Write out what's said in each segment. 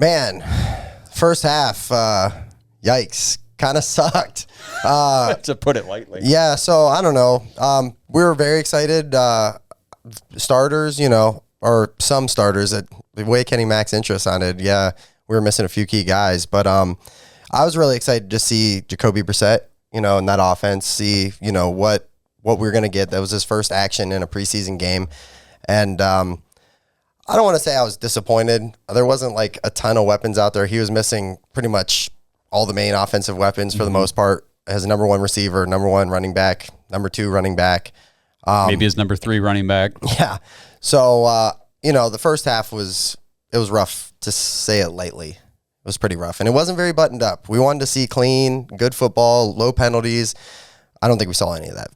Man, first half, yikes, kind of sucked. To put it lightly. Yeah, so I don't know. We were very excited. Starters, or some starters, the way Kenny Mack's interest sounded, yeah, we were missing a few key guys. But I was really excited to see Jacoby Rossette, in that offense, see, what we were going to get. That was his first action in a preseason game. And I don't want to say I was disappointed. There wasn't like a ton of weapons out there. He was missing pretty much all the main offensive weapons for the most part. As number one receiver, number one running back, number two running back. Maybe his number three running back. Yeah. So, the first half was rough, to say it lightly. It was pretty rough. And it wasn't very buttoned up. We wanted to see clean, good football, low penalties. I don't think we saw any of that.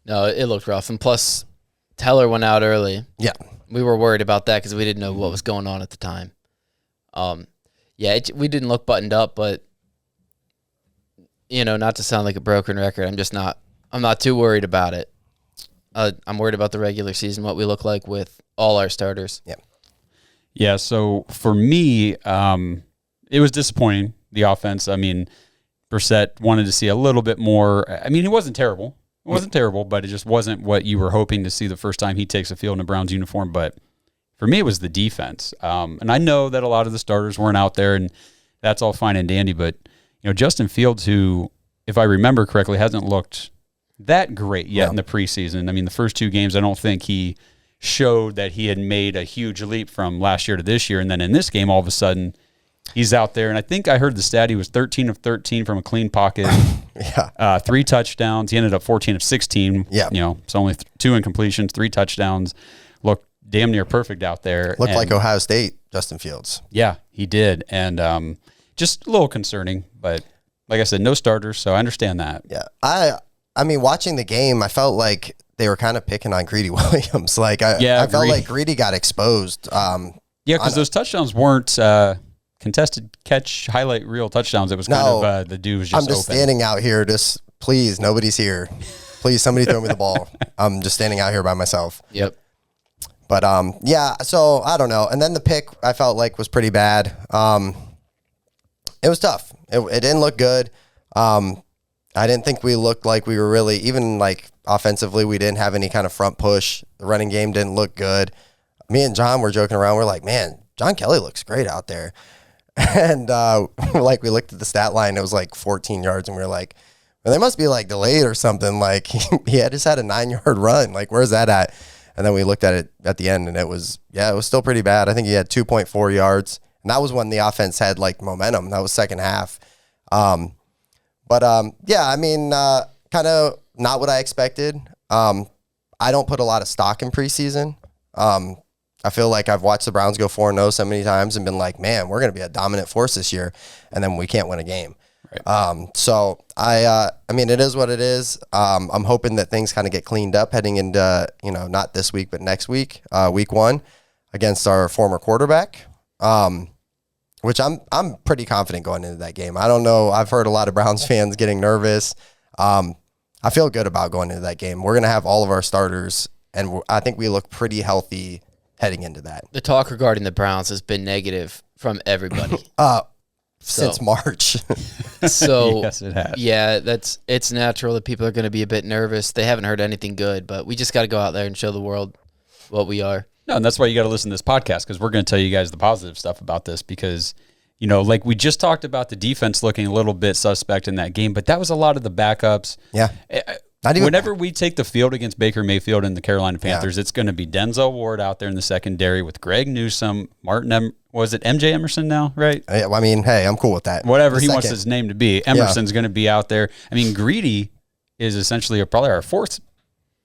No, it looked rough. And plus, Teller went out early. Yeah. We were worried about that because we didn't know what was going on at the time. We didn't look buttoned up, but, not to sound like a broken record, I'm not too worried about it. I'm worried about the regular season, what we look like with all our starters. Yeah. Yeah, so for me, it was disappointing, the offense. I mean, Rossette wanted to see a little bit more. I mean, it wasn't terrible. It wasn't terrible, but it just wasn't what you were hoping to see the first time he takes a field in a Browns uniform. But for me, it was the defense. And I know that a lot of the starters weren't out there, and that's all fine and dandy. But, Justin Fields, who, if I remember correctly, hasn't looked that great yet in the preseason. I mean, the first two games, I don't think he showed that he had made a huge leap from last year to this year. And then in this game, all of a sudden, he's out there. And I think I heard the stat, he was 13 of 13 from a clean pocket. Yeah. 3 touchdowns. He ended up 14 of 16. Yeah. So only 2 incompletions, 3 touchdowns. Looked damn near perfect out there. Looked like Ohio State, Justin Fields. Yeah, he did. And just a little concerning. But like I said, no starters, so I understand that. Yeah. I mean, watching the game, I felt like they were kind of picking on Greedy Williams. I felt like Greedy got exposed. Because those touchdowns weren't contested catch highlight reel touchdowns. It was kind of the dude was just I'm just open. standing out here. Please, nobody's here. Please, somebody throw me the ball. I'm just standing out here by myself. Yep. But, so I don't know. And then the pick I felt like was pretty bad. It was tough. It didn't look good. I didn't think we looked like we were really, even offensively, we didn't have any kind of front push. The running game didn't look good. Me and John were joking around. We're like, man, John Kelly looks great out there. And we looked at the stat line. It was 14 yards. And we were like, well, they must be delayed or something. He had just had a 9-yard run. Where's that at? And then we looked at it at the end, and it was still pretty bad. I think he had 2.4 yards. And that was when the offense had momentum. That was second half. Kind of not what I expected. I don't put a lot of stock in preseason. I feel like I've watched the Browns go 4-0 so many times and been like, man, we're going to be a dominant force this year, and then we can't win a game. Right. So I mean, it is what it is. I'm hoping that things kind of get cleaned up heading into, not this week, but next week, week 1 against our former quarterback. Which I'm pretty confident going into that game. I don't know. I've heard a lot of Browns fans getting nervous. I feel good about going into that game. We're going to have all of our starters, and I think we look pretty healthy heading into that. The talk regarding the Browns has been negative from everybody. Since March. So yes, it has. Yeah, it's natural that people are going to be a bit nervous. They haven't heard anything good, but we just got to go out there and show the world what we are. No, and that's why you got to listen to this podcast, because we're going to tell you guys the positive stuff about this, because, we just talked about the defense looking a little bit suspect in that game, but that was a lot of the backups. Yeah. Whenever we take the field against Baker Mayfield and the Carolina Panthers, it's going to be Denzel Ward out there in the secondary with Greg Newsome, was it MJ Emerson now, right? I mean, hey, I'm cool with that. Whatever he wants his name to be. Emerson's going to be out there. I mean, Greedy is essentially probably our fourth,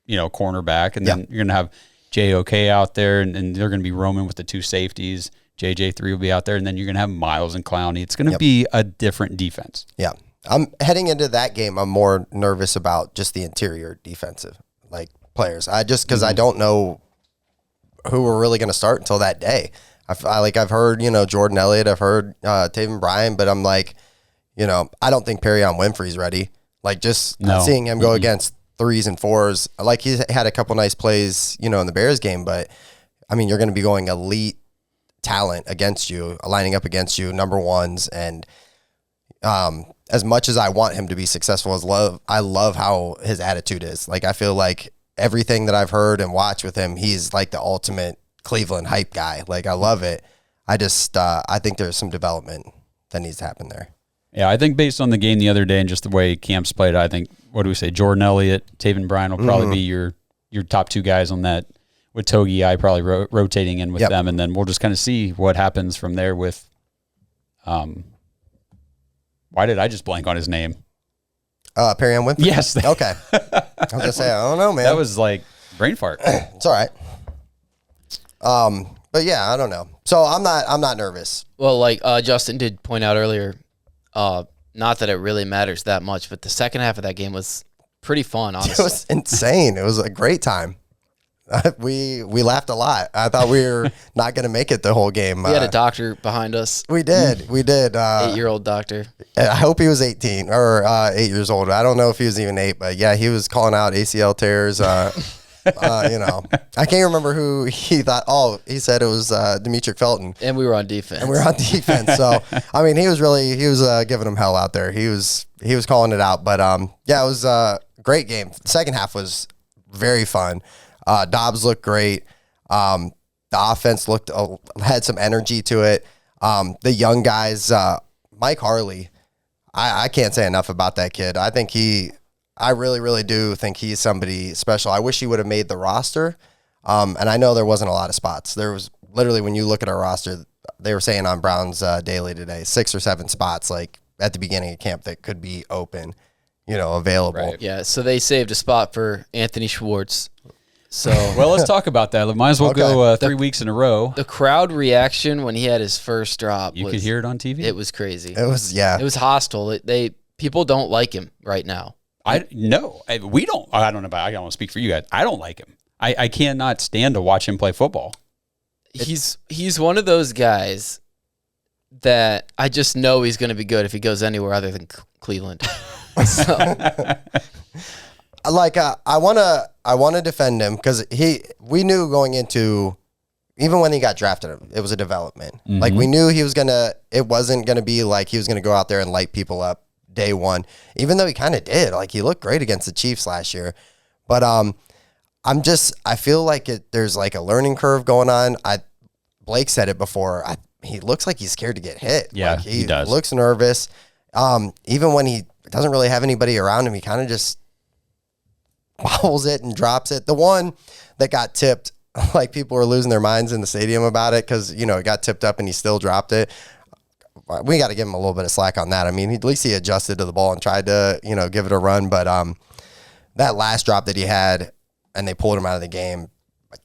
cornerback, and then you're going to have JOK out there, and they're going to be roaming with the 2 safeties. JJ3 will be out there, and then you're going to have Miles and Clowney. It's going to be a different defense. Yeah. I'm heading into that game. I'm more nervous about just the interior defensive players. Because I don't know who we're really going to start until that day. I've heard, Jordan Elliott, I've heard Taven Bryan, but I'm I don't think Perrion Winfrey's ready. Seeing him go against 3s and 4s, he had a couple nice plays, in the Bears game, but I mean, you're going to be going elite talent against you, lining up against you, number ones. And as much as I want him to be successful I love how his attitude is. Like, I feel like everything that I've heard and watched with him, he's like the ultimate Cleveland hype guy. Like, I love it. I just, I think there's some development that needs to happen there. Yeah, I think based on the game the other day and just the way Camp's played, I think, what do we say, Jordan Elliott, Taven Bryan will probably be your top two guys on that, with Togi probably rotating in with them, and then we'll just kind of see what happens from there with why did I just blank on his name? Perrion Winfrey? Yes. Okay. I was going to say, I don't know, man. That was like brain fart. It's all right. But yeah, I don't know. So I'm not nervous. Well, like Justin did point out earlier, not that it really matters that much, but the second half of that game was pretty fun, honestly. It was insane. It was a great time. We laughed a lot. I thought we were not going to make it the whole game. We had a doctor behind us. We did. 8-year-old doctor. I hope he was 18 or 8 years old. I don't know if he was even 8, but yeah, he was calling out ACL tears. I can't remember who he thought. Oh, he said it was Demetric Felton. And we were on defense. So, I mean, he was giving him hell out there. He was calling it out. But, yeah, it was a great game. The second half was very fun. Dawgs looked great. The offense had some energy to it. The young guys, Mike Harley, I can't say enough about that kid. I really, really do think he's somebody special. I wish he would have made the roster. And I know there wasn't a lot of spots. There was literally, when you look at our roster, they were saying on Brown's Daily today, 6 or 7 spots, like at the beginning of camp that could be open, available. Right. Yeah, so they saved a spot for Anthony Schwartz. So well, let's talk about that. Might as well go 3 weeks in a row. The crowd reaction when he had his first drop, you could hear it on TV. It was crazy. It was hostile. People don't like him right now. We don't. I don't know about. I don't want to speak for you guys. I don't like him. I cannot stand to watch him play football. He's one of those guys that I just know he's going to be good if he goes anywhere other than Cleveland. So. Like I want to defend him because we knew going into, even when he got drafted, it was a development. Mm-hmm. Like, we knew it wasn't going to be like he was going to go out there and light people up day one, even though he kind of did. Like, he looked great against the Chiefs last year. But I feel like there's like a learning curve going on. Blake said it before. He looks like he's scared to get hit. Yeah, like, he does. Looks nervous. Even when he doesn't really have anybody around him, he kind of just bobbles it and drops it. The one that got tipped, like, people were losing their minds in the stadium about it because, it got tipped up and he still dropped it. We got to give him a little bit of slack on that. I mean, at least he adjusted to the ball and tried to, give it a run. But that last drop that he had and they pulled him out of the game,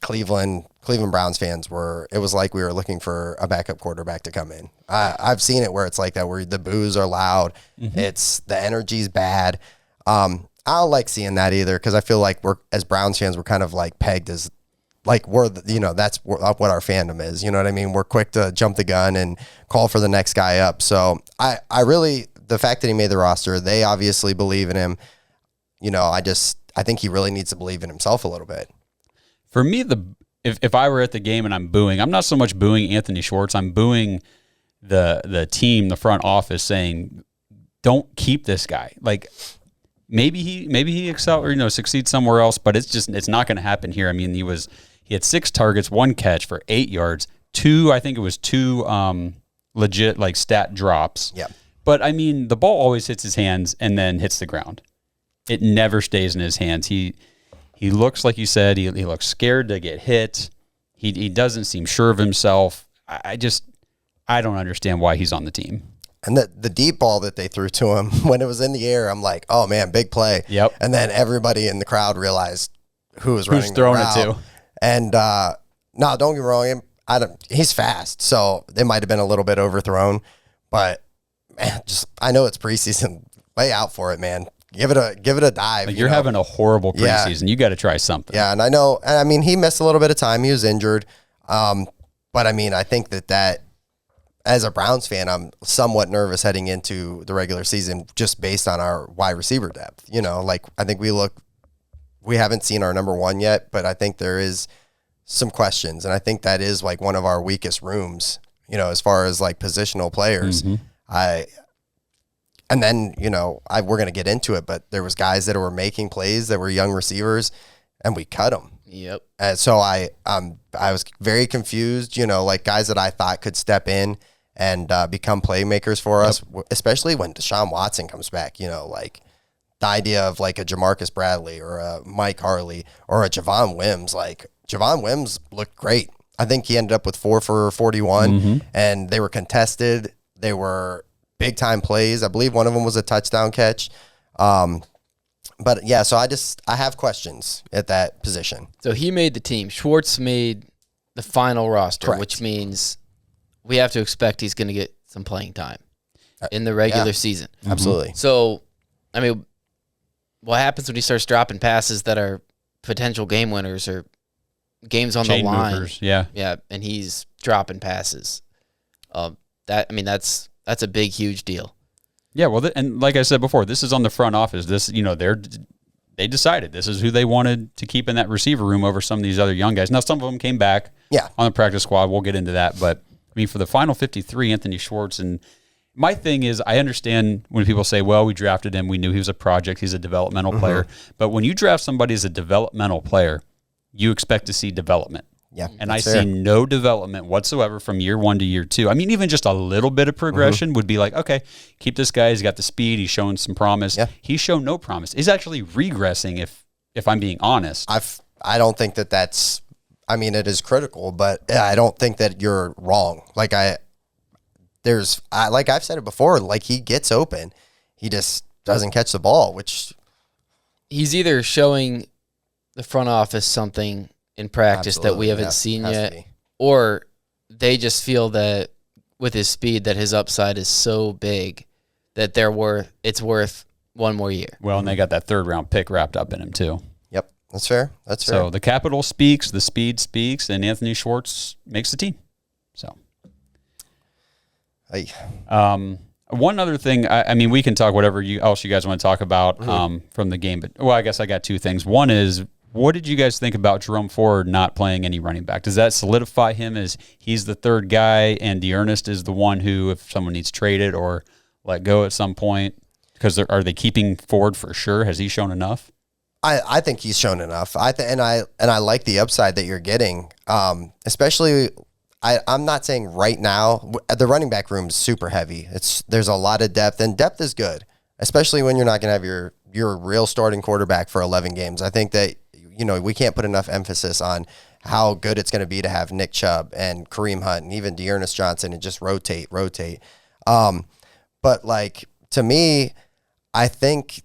Cleveland Browns fans it was like we were looking for a backup quarterback to come in. I've seen it where it's like that, where the boos are loud. Mm-hmm. The energy's bad. I don't like seeing that either because I feel like as Browns fans, we're kind of like pegged as like that's what our fandom is. You know what I mean? We're quick to jump the gun and call for the next guy up. So I really, the fact that he made the roster, they obviously believe in him. I think he really needs to believe in himself a little bit. For me, if I were at the game and I'm booing, I'm not so much booing Anthony Schwartz. I'm booing the team, the front office, saying, "Don't keep this guy." Like, maybe he excel or succeeds somewhere else, but it's not going to happen here. I mean, he had 6 targets, 1 catch for 8 yards, 2 legit like stat drops. Yeah. But I mean, the ball always hits his hands and then hits the ground. It never stays in his hands. He looks, like you said, he looks scared to get hit. He doesn't seem sure of himself. I don't understand why he's on the team. And the deep ball that they threw to him when it was in the air, I'm like, oh man, big play. Yep. And then everybody in the crowd realized who's throwing it to. And no, don't get me wrong, he's fast, so they might have been a little bit overthrown. But man, I know it's preseason. Lay out for it, man. Give it a dive. Like, you're having a horrible preseason. You got to try something. Yeah, and I know. I mean, he missed a little bit of time. He was injured. But I mean, I think that as a Browns fan, I'm somewhat nervous heading into the regular season just based on our wide receiver depth. Like, I think we haven't seen our number one yet, but I think there is some questions, and I think that is like one of our weakest rooms, as far as like positional players. And then, we're going to get into it, but there was guys that were making plays that were young receivers, and we cut them. Yep. And so I was very confused, like guys that I thought could step in and become playmakers for us, especially when Deshaun Watson comes back, like the idea of like a Jamarcus Bradley or a Mike Harley or a Javon Wims. Like Javon Wims looked great. I think he ended up with 4 for 41, and they were contested. They were big time plays. I believe one of them was a touchdown catch. But yeah, so I have questions at that position. So he made the team. Schwartz made the final roster, Correct. which means we have to expect he's going to get some playing time in the regular season. Absolutely. So, I mean, what happens when he starts dropping passes that are potential game winners or games on Chain the line? movers, yeah. Yeah, and he's dropping passes. That's a big, huge deal. Yeah, well, and like I said before, this is on the front office. This, they decided this is who they wanted to keep in that receiver room over some of these other young guys. Now, some of them came back on the practice squad. We'll get into that. But, I mean, for the final 53, Anthony Schwartz, and my thing is I understand when people say, well, we drafted him. We knew he was a project. He's a developmental player. But when you draft somebody as a developmental player, you expect to see development. Yeah, and I see no development whatsoever from year 1 to year 2. I mean, even just a little bit of progression would be like, okay, keep this guy. He's got the speed. He's showing some promise. Yeah. He's shown no promise. He's actually regressing, if I'm being honest. I don't think that's. I mean, it is critical, but I don't think that you're wrong. Like like I've said it before. Like he gets open, he just doesn't catch the ball, which he's either showing the front office something in practice that we haven't seen Has yet, to be. or they just feel that with his speed that his upside is so big that it's worth one more year. Well, and they got that 3rd round pick wrapped up in him too. Yep, that's fair. That's fair. So the capital speaks, the speed speaks, and Anthony Schwartz makes the team. So, one other thing, I mean, we can talk whatever else you guys want to talk about from the game, but I guess I got 2 things. One is, what did you guys think about Jerome Ford not playing any running back? Does that solidify him as he's the 3rd guy and D'Ernest is the one who, if someone needs traded or let go at some point, because are they keeping Ford for sure? Has he shown enough? I think he's shown enough. And I like the upside that you're getting. Especially, I'm not saying right now the running back room is super heavy. There's a lot of depth, and depth is good, especially when you're not going to have your real starting quarterback for 11 games. I think that we can't put enough emphasis on how good it's going to be to have Nick Chubb and Kareem Hunt and even D'Ernest Johnson and just rotate. But like, to me, I think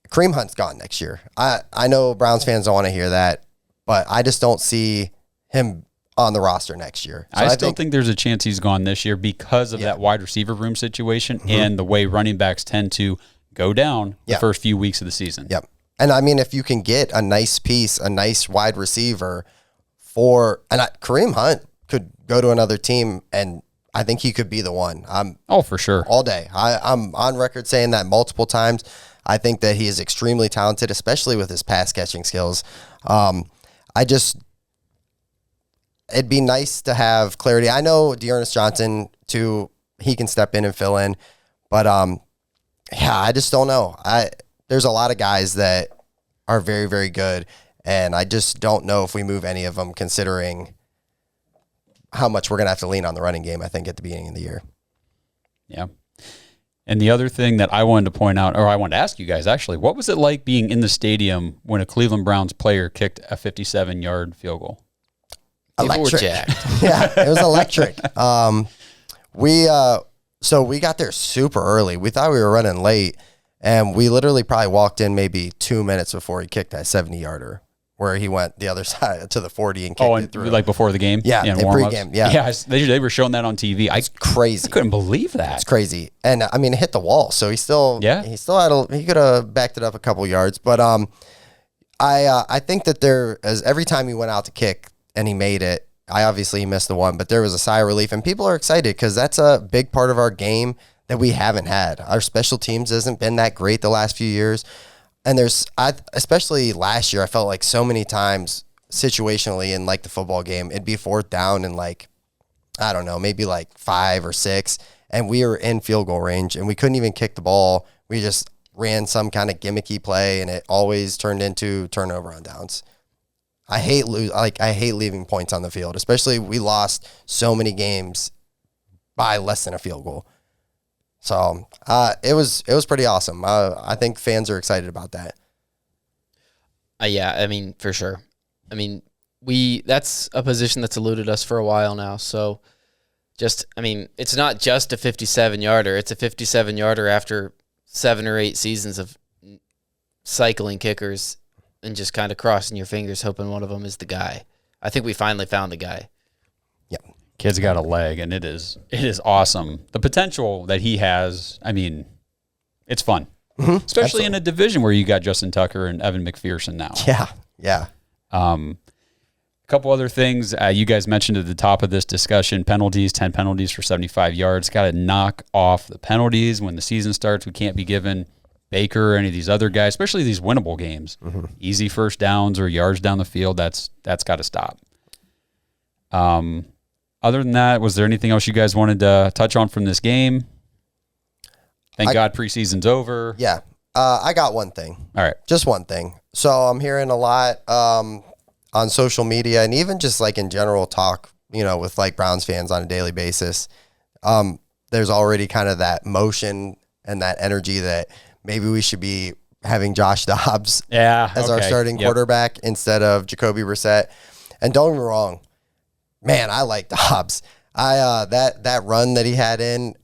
Kareem Hunt's gone next year. I know Browns fans don't want to hear that, but I just don't see him on the roster next year. So I still think there's a chance he's gone this year because of that wide receiver room situation and the way running backs tend to go down the first few weeks of the season. Yep. And I mean, if you can get a nice piece, a nice wide receiver Kareem Hunt could go to another team, and I think he could be the one. For sure. All day. I'm on record saying that multiple times. I think that he is extremely talented, especially with his pass catching skills. It'd be nice to have clarity. I know D'Ernest Johnson too, he can step in and fill in, but I just don't know. There's a lot of guys that are very, very good, and I just don't know if we move any of them, considering how much we're going to have to lean on the running game, I think, at the beginning of the year. Yeah. And the other thing that I wanted to point out, or I wanted to ask you guys, actually, what was it like being in the stadium when a Cleveland Browns player kicked a 57-yard field goal? Electric. Jacked. Yeah, it was electric. So we got there super early. We thought we were running late, and we literally probably walked in maybe 2 minutes before he kicked that 70-yarder, where he went the other side to the 40 and kicked it through. Like before the game? Yeah, in pregame. Yeah. Yeah, they were showing that on TV. It's crazy. I couldn't believe that. It's crazy. And I mean, it hit the wall, so he could have backed it up a couple yards. But I think that every time he went out to kick and he made it, he missed the one, but there was a sigh of relief, and people are excited because that's a big part of our game that we haven't had. Our special teams hasn't been that great the last few years. And especially last year, I felt like so many times situationally in like the football game, it'd be 4th down and like, I don't know, maybe like 5 or 6. And we were in field goal range and we couldn't even kick the ball. We just ran some kind of gimmicky play and it always turned into turnover on downs. I hate leaving points on the field, especially we lost so many games by less than a field goal. So it was pretty awesome. I think fans are excited about that. Yeah, I mean, for sure. I mean, that's a position that's eluded us for a while now. So it's not just a 57-yarder. It's a 57-yarder after 7 or 8 seasons of cycling kickers and just kind of crossing your fingers, hoping one of them is the guy. I think we finally found the guy. Yeah. Kid's got a leg, and it is awesome. The potential that he has, I mean, it's fun. Mm-hmm. Especially Absolutely. in a division where you got Justin Tucker and Evan McPherson now. Yeah. A couple other things you guys mentioned at the top of this discussion: penalties, 10 penalties for 75 yards. Got to knock off the penalties when the season starts. We can't be giving Baker or any of these other guys, especially these winnable games, easy first downs or yards down the field. That's got to stop. Other than that, was there anything else you guys wanted to touch on from this game? Thank God preseason's over. Yeah. I got one thing. All right. Just one thing. So I'm hearing a lot on social media and even just like in general talk, with like Browns fans on a daily basis. There's already kind of that motion and that energy that maybe we should be having Josh Dobbs as our starting quarterback instead of Jacoby Rossette. And don't get me wrong, man, I like Dobbs. That run that he had in,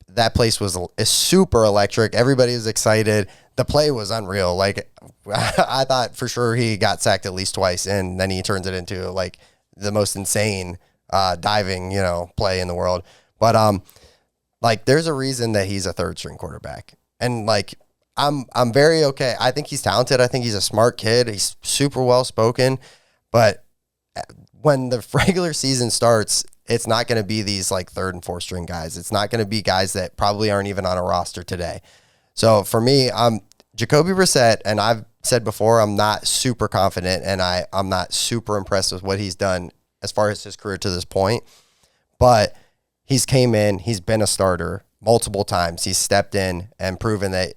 that place is super electric. Everybody was excited. The play was unreal. Like I thought for sure he got sacked at least twice, and then he turns it into like the most insane diving, play in the world. But like there's a reason that he's a 3rd string quarterback. And like I'm very okay. I think he's talented. I think he's a smart kid. He's super well spoken. But when the regular season starts, it's not going to be these like 3rd and 4th string guys. It's not going to be guys that probably aren't even on a roster today. So for me, Jacoby Rossette, and I've said before, I'm not super confident and I'm not super impressed with what he's done as far as his career to this point. But he's came in, he's been a starter multiple times. He's stepped in and proven that,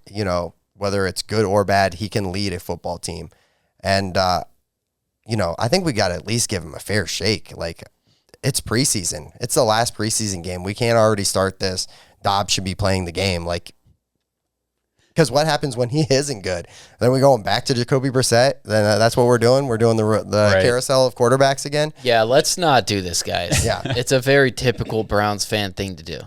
whether it's good or bad, he can lead a football team. And, I think we got to at least give him a fair shake. Like, it's preseason. It's the last preseason game. We can't already start this. Dobbs should be playing the game. Like, because what happens when he isn't good? Then we going back to Jacoby Rossette. Then that's what we're doing. We're doing the carousel of quarterbacks again. Yeah, let's not do this, guys. Yeah. It's a very typical Browns fan thing to do.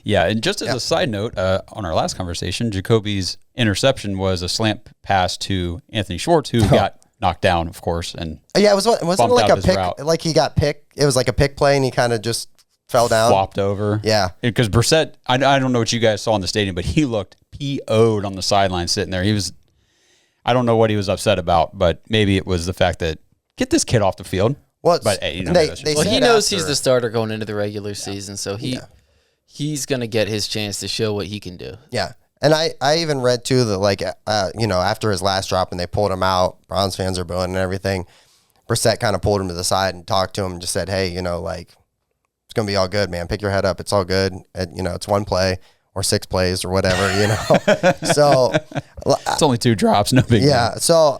Yeah, and just as a side note, on our last conversation, Jacoby's interception was a slant pass to Anthony Schwartz, who got knocked down, of course. And yeah, wasn't it like a pick? Route. Like he got picked. It was like a pick play, and he kind of just fell down, flopped over. Yeah, because Brissett, I don't know what you guys saw in the stadium, but he looked PO'd on the sideline sitting there. He was, I don't know what he was upset about, but maybe it was the fact that get this kid off the field. Well, but they he knows he's the starter going into the regular season, so he's gonna get his chance to show what he can do. Yeah. And I even read too that like after his last drop and they pulled him out, Browns fans are booing and everything. Brissett kind of pulled him to the side and talked to him and just said, "Hey, like it's gonna be all good, man. Pick your head up. It's all good. It's one play or 6 plays or whatever. So it's only 2 drops, no big deal. So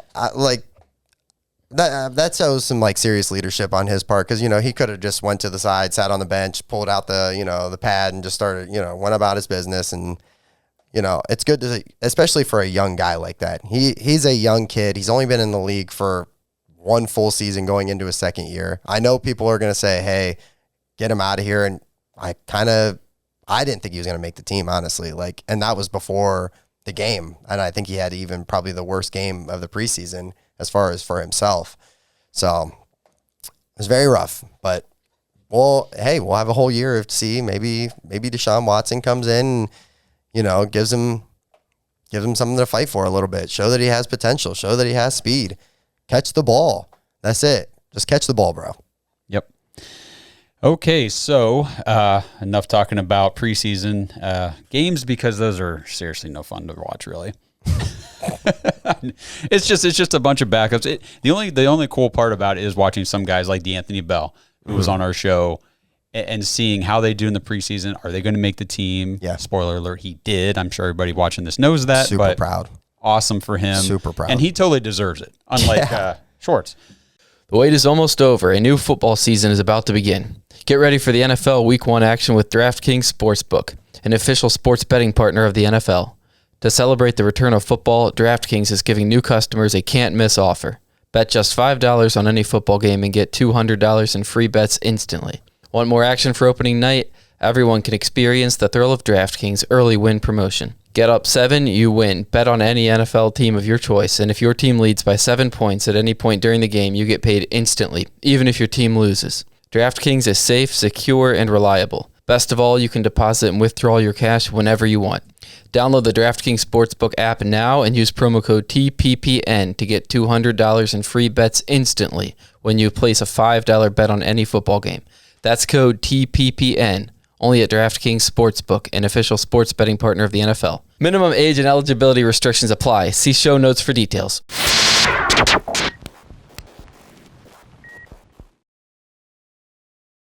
that shows some like serious leadership on his part because he could have just went to the side, sat on the bench, pulled out the pad and just started went about his business and. It's good to, especially for a young guy like that. He's a young kid. He's only been in the league for 1 full season going into his 2nd year. I know people are going to say, hey, get him out of here. And I didn't think he was going to make the team, honestly. And that was before the game. And I think he had even probably the worst game of the preseason as far as for himself. So it was very rough, but we'll have a whole year to see. Maybe Deshaun Watson comes in and, gives him something to fight for a little bit. Show that he has potential. Show that he has speed. Catch the ball. That's it. Just catch the ball, bro. Yep. Okay, so enough talking about preseason games because those are seriously no fun to watch, really. It's just a bunch of backups. The only cool part about it is watching some guys like D'Anthony Bell, who was on our show, and seeing how they do in the preseason. Are they going to make the team? Yeah. Spoiler alert, he did. I'm sure everybody watching this knows that. Super proud. Awesome for him. Super proud. And he totally deserves it, unlike Schwartz. The wait is almost over. A new football season is about to begin. Get ready for the NFL Week 1 action with DraftKings Sportsbook, an official sports betting partner of the NFL. To celebrate the return of football, DraftKings is giving new customers a can't-miss offer. Bet just $5 on any football game and get $200 in free bets instantly. Want more action for opening night? Everyone can experience the thrill of DraftKings early win promotion. Get up 7, you win. Bet on any NFL team of your choice, and if your team leads by 7 points at any point during the game, you get paid instantly, even if your team loses. DraftKings is safe, secure, and reliable. Best of all, you can deposit and withdraw your cash whenever you want. Download the DraftKings Sportsbook app now and use promo code TPPN to get $200 in free bets instantly when you place a $5 bet on any football game. That's code TPPN, only at DraftKings Sportsbook, an official sports betting partner of the NFL. Minimum age and eligibility restrictions apply. See show notes for details.